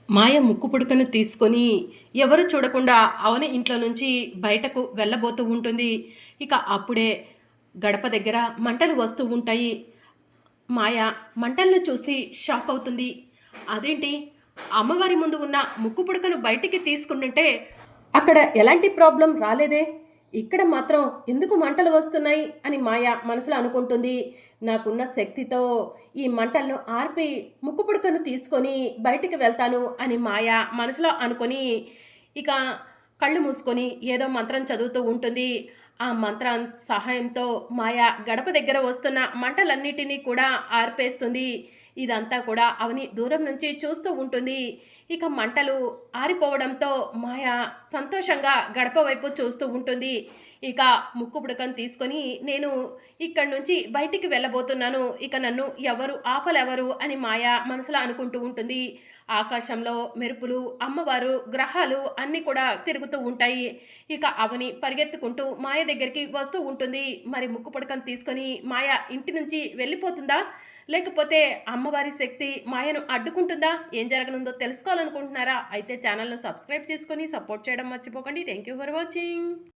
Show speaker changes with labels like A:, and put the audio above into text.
A: మాయ ముక్కు పుడకను తీసుకొని ఎవరు చూడకుండా అవని ఇంట్లో నుంచి బయటకు వెళ్ళబోతూ ఉంటుంది. ఇక అప్పుడే గడప దగ్గర మంటలు వస్తూ ఉంటాయి. మాయ మంటలను చూసి షాక్ అవుతుంది. అదేంటి, అమ్మవారి ముందు ఉన్న ముక్కు పుడకను బయటికి తీసుకుంటుంటే అక్కడ ఎలాంటి ప్రాబ్లం రాలేదే, ఇక్కడ మాత్రం ఎందుకు మంటలు వస్తున్నాయి అని మాయ మనసులో అనుకుంటుంది. నాకున్న శక్తితో ఈ మంటలను ఆర్పి ముక్కు పుడకను తీసుకొని బయటికి వెళ్తాను అని మాయ మనసులో అనుకొని ఇక కళ్ళు మూసుకొని ఏదో మంత్రం చదువుతూ ఉంటుంది. ఆ మంత్రం సహాయంతో మాయ గడప దగ్గర వస్తున్న మంటలన్నిటినీ కూడా ఆర్పేస్తుంది. ఇదంతా కూడా అవని దూరం నుంచి చూస్తూ ఉంటుంది. ఇక మంటలు ఆరిపోవడంతో మాయ సంతోషంగా గడప వైపు చూస్తూ ఉంటుంది. ఇక ముక్కు పుడకను తీసుకొని నేను ఇక్కడి నుంచి బయటికి వెళ్ళబోతున్నాను, ఇక నన్ను ఎవరు ఆపలెవరు అని మాయ మనసులో అనుకుంటూ ఉంటుంది. ఆకాశంలో మెరుపులు, అమ్మవారు, గ్రహాలు అన్నీ కూడా తిరుగుతూ ఉంటాయి. ఇక అవని పరిగెత్తుకుంటూ మాయ దగ్గరికి వస్తూ ఉంటుంది. మరి ముక్కు పుడకను తీసుకొని మాయ ఇంటి నుంచి వెళ్ళిపోతుందా, లేకపోతే అమ్మవారి శక్తి మాయను అడ్డుకుంటుందా? ఏం జరగనుందో తెలుసుకోవాలనుకుంటున్నారా? అయితే ఛానల్ను సబ్స్క్రైబ్ చేసుకొని సపోర్ట్ చేయడం మర్చిపోకండి. Thank you for watching.